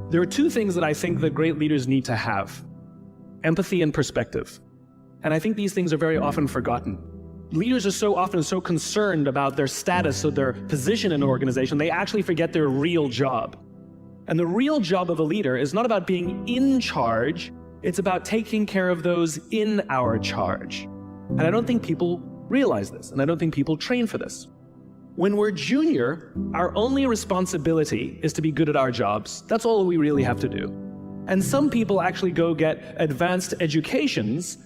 There are two things that I think that great leaders need to have: empathy and perspective. And I think these things are very often forgotten. Leaders are so often so concerned about their status or their position in an organization, they actually forget their real job. And the real job of a leader is not about being in charge, it's about taking care of those in our charge. And I don't think people realize this, and I don't think people train for this. When we're junior, our only responsibility is to be good at our jobs. That's all we really have to do. And some people actually go get advanced educations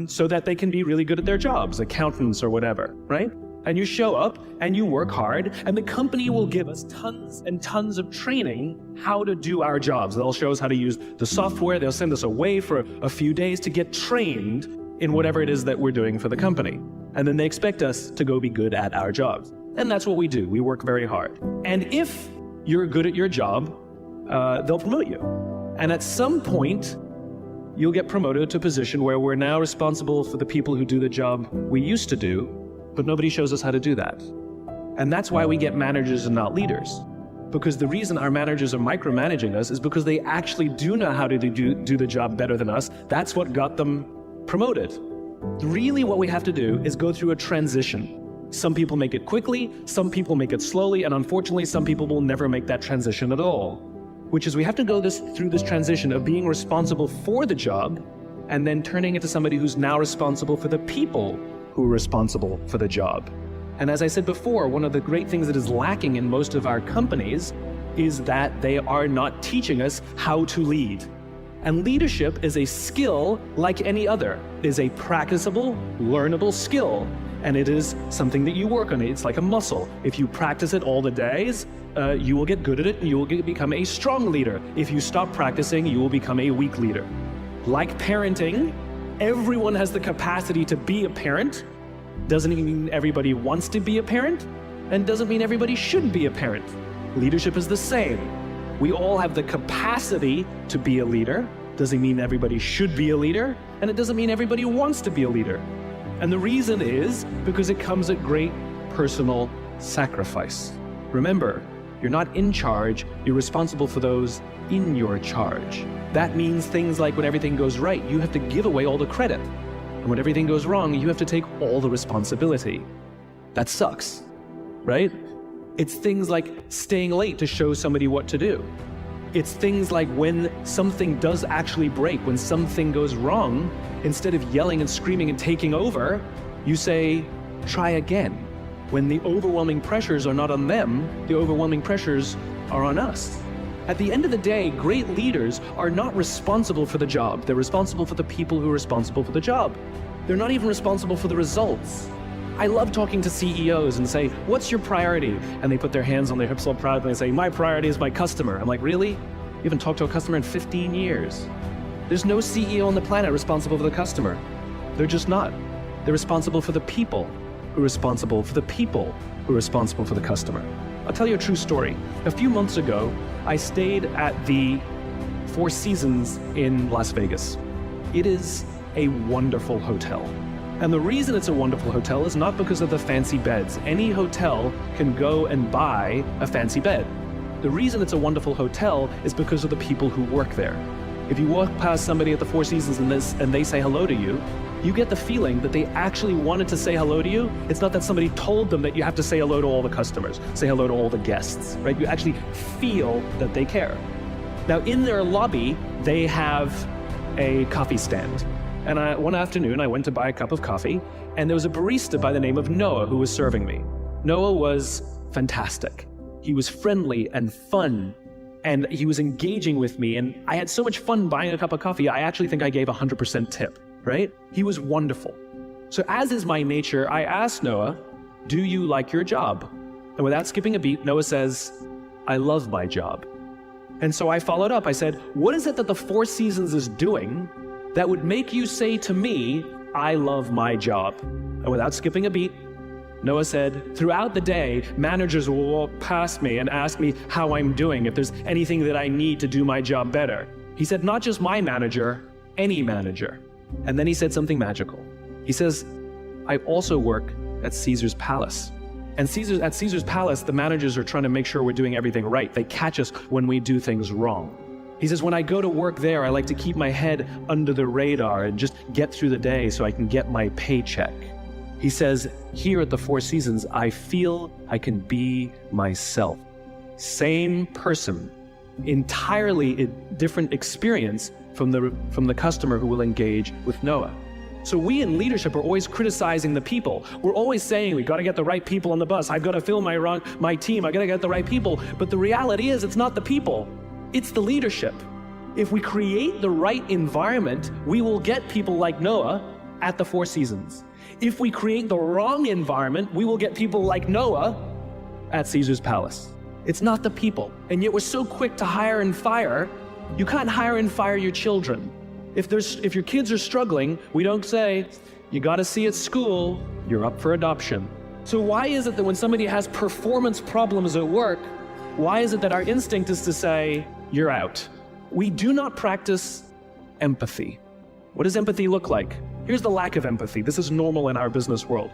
so that they can be really good at their jobs, accountants or whatever, right? And you show up and you work hard, and the company will give us tons and tons of training how to do our jobs. They'll show us how to use the software. They'll send us away for a few days to get trained in whatever it is that we're doing for the company. And then they expect us to go be good at our jobs. And that's what we do. We work very hard. And if you're good at your job, they'll promote you. And at some point, you'll get promoted to a position where we're now responsible for the people who do the job we used to do, but nobody shows us how to do that. And that's why we get managers and not leaders. Because the reason our managers are micromanaging us is because they actually do know how to do the job better than us. That's what got them promoted. Really what we have to do is go through a transition. Some people make it quickly, some people make it slowly, and unfortunately some people will never make that transition at all. Which is we have to go through this transition of being responsible for the job and then turning into somebody who's now responsible for the people who are responsible for the job. And as I said before, one of the great things that is lacking in most of our companies is that they are not teaching us how to lead. And leadership is a skill like any other. It is a practicable, learnable skill. And it is something that you work on. It's like a muscle. If you practice it all the days, you will get good at it and you will become a strong leader. If you stop practicing, you will become a weak leader. Like parenting, everyone has the capacity to be a parent. Doesn't mean everybody wants to be a parent, and doesn't mean everybody should be a parent. Leadership is the same. We all have the capacity to be a leader. Doesn't mean everybody should be a leader, and it doesn't mean everybody wants to be a leader. And the reason is because it comes at great personal sacrifice. Remember, you're not in charge, you're responsible for those in your charge. That means things like when everything goes right, you have to give away all the credit. And when everything goes wrong, you have to take all the responsibility. That sucks, right? It's things like staying late to show somebody what to do. It's things like when something does actually break, when something goes wrong, instead of yelling and screaming and taking over, you say, try again. When the overwhelming pressures are not on them, the overwhelming pressures are on us. At the end of the day, great leaders are not responsible for the job. They're responsible for the people who are responsible for the job. They're not even responsible for the results. I love talking to CEOs and say, what's your priority? And they put their hands on their hips all proud and they say, my priority is my customer. I'm like, really? You haven't talked to a customer in 15 years. There's no CEO on the planet responsible for the customer. They're just not. They're responsible for the people who are responsible for the people who are responsible for the customer. I'll tell you a true story. A few months ago, I stayed at the Four Seasons in Las Vegas. It is a wonderful hotel. And the reason it's a wonderful hotel is not because of the fancy beds. Any hotel can go and buy a fancy bed. The reason it's a wonderful hotel is because of the people who work there. If you walk past somebody at the Four Seasons and they say hello to you, you get the feeling that they actually wanted to say hello to you. It's not that somebody told them that you have to say hello to all the customers, say hello to all the guests, right? You actually feel that they care. Now, in their lobby, they have a coffee stand. And one afternoon, I went to buy a cup of coffee, and there was a barista by the name of Noah who was serving me. Noah was fantastic. He was friendly and fun, and he was engaging with me, and I had so much fun buying a cup of coffee, I actually think I gave 100% tip, right? He was wonderful. So as is my nature, I asked Noah, do you like your job? And without skipping a beat, Noah says, I love my job. And so I followed up. I said, what is it that the Four Seasons is doing that would make you say to me, I love my job? And without skipping a beat, Noah said, throughout the day, managers will walk past me and ask me how I'm doing, if there's anything that I need to do my job better. He said, not just my manager, any manager. And then he said something magical. He says, I also work at Caesar's Palace. And at Caesar's Palace, the managers are trying to make sure we're doing everything right. They catch us when we do things wrong. He says, when I go to work there, I like to keep my head under the radar and just get through the day so I can get my paycheck. He says, here at the Four Seasons, I feel I can be myself. Same person, entirely different experience from the customer who will engage with Noah. So we in leadership are always criticizing the people. We're always saying, we got to get the right people on the bus. I've got to fill my team. I got to get the right people. But the reality is, it's not the people. It's the leadership. If we create the right environment, we will get people like Noah at the Four Seasons. If we create the wrong environment, we will get people like Noah at Caesar's palace. It's not the people. And yet we're so quick to hire and fire. You can't hire and fire your children. If your kids are struggling, we don't say, you got to see at school, you're up for adoption. So why is it that when somebody has performance problems at work, why is it that our instinct is to say, you're out? We do not practice empathy. What does empathy look like? Here's the lack of empathy. This is normal in our business world.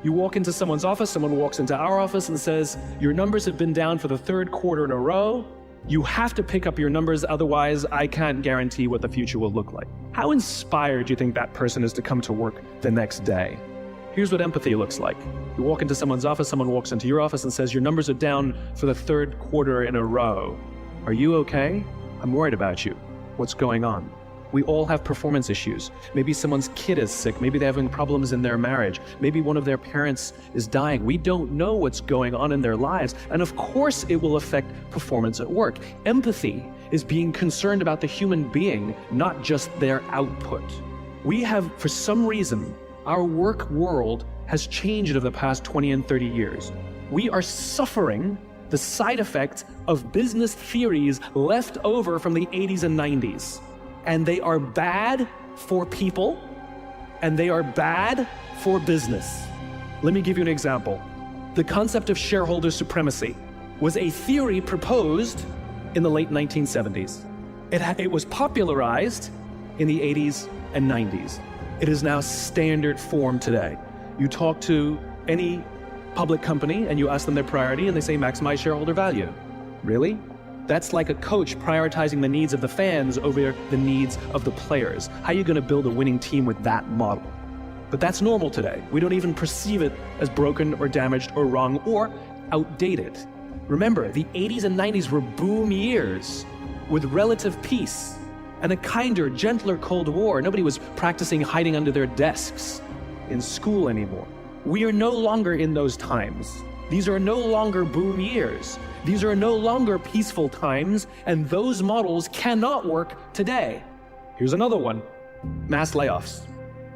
You walk into someone's office, someone walks into our office and says, your numbers have been down for the third quarter in a row. You have to pick up your numbers, otherwise I can't guarantee what the future will look like. How inspired do you think that person is to come to work the next day? Here's what empathy looks like. You walk into someone's office, someone walks into your office and says, your numbers are down for the third quarter in a row. Are you okay? I'm worried about you. What's going on? We all have performance issues. Maybe someone's kid is sick. Maybe they're having problems in their marriage. Maybe one of their parents is dying. We don't know what's going on in their lives. And of course it will affect performance at work. Empathy is being concerned about the human being, not just their output. We have, for some reason, our work world has changed over the past 20 and 30 years. We are suffering the side effects of business theories left over from the 80s and 90s. And they are bad for people, and they are bad for business. Let me give you an example. The concept of shareholder supremacy was a theory proposed in the late 1970s. It was popularized in the 80s and 90s. It is now standard form today. You talk to any public company and you ask them their priority and they say maximize shareholder value. Really? That's like a coach prioritizing the needs of the fans over the needs of the players. How are you going to build a winning team with that model? But that's normal today. We don't even perceive it as broken or damaged or wrong or outdated. Remember, the 80s and 90s were boom years with relative peace and a kinder, gentler Cold War. Nobody was practicing hiding under their desks in school anymore. We are no longer in those times. These are no longer boom years. These are no longer peaceful times, and those models cannot work today. Here's another one. Mass layoffs.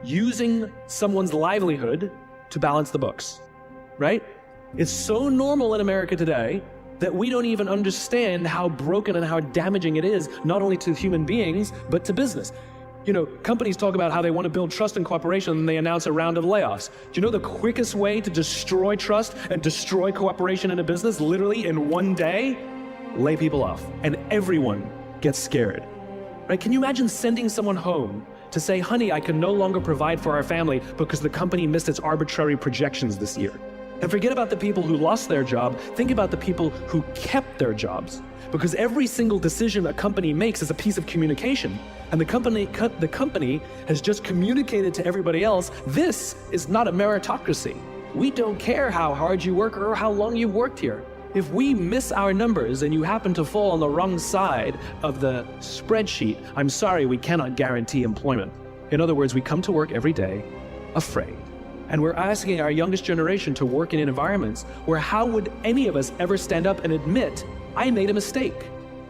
Using someone's livelihood to balance the books, right? It's so normal in America today that we don't even understand how broken and how damaging it is, not only to human beings, but to business. You know, companies talk about how they want to build trust and cooperation and they announce a round of layoffs. Do you know the quickest way to destroy trust and destroy cooperation in a business, literally in one day? Lay people off. And everyone gets scared. Right? Can you imagine sending someone home to say, honey, I can no longer provide for our family because the company missed its arbitrary projections this year? And forget about the people who lost their job. Think about the people who kept their jobs. Because every single decision a company makes is a piece of communication. And the company has just communicated to everybody else, this is not a meritocracy. We don't care how hard you work or how long you've worked here. If we miss our numbers and you happen to fall on the wrong side of the spreadsheet, I'm sorry, we cannot guarantee employment. In other words, we come to work every day afraid. And we're asking our youngest generation to work in environments where how would any of us ever stand up and admit, I made a mistake?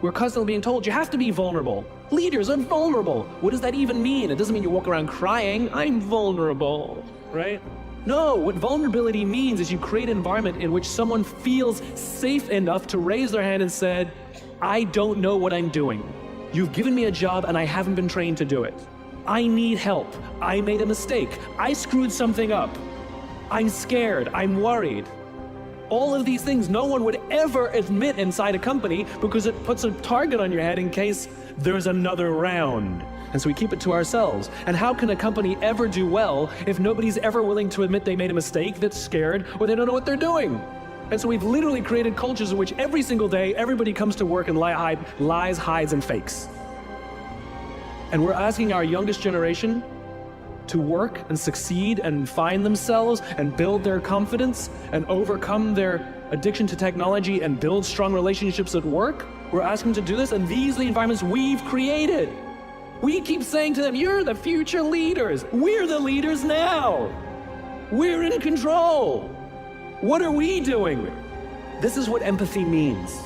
We're constantly being told, you have to be vulnerable. Leaders are vulnerable. What does that even mean? It doesn't mean you walk around crying, I'm vulnerable, right? No, what vulnerability means is you create an environment in which someone feels safe enough to raise their hand and said, I don't know what I'm doing. You've given me a job and I haven't been trained to do it. I need help. I made a mistake. I screwed something up. I'm scared. I'm worried. All of these things no one would ever admit inside a company because it puts a target on your head in case there's another round. And so we keep it to ourselves. And how can a company ever do well if nobody's ever willing to admit they made a mistake, that's scared, or they don't know what they're doing? And so we've literally created cultures in which every single day, everybody comes to work and lies, hides, and fakes. And we're asking our youngest generation to work and succeed and find themselves and build their confidence and overcome their addiction to technology and build strong relationships at work. We're asking them to do this, and these are the environments we've created. We keep saying to them, you're the future leaders. We're the leaders now. We're in control. What are we doing? This is what empathy means.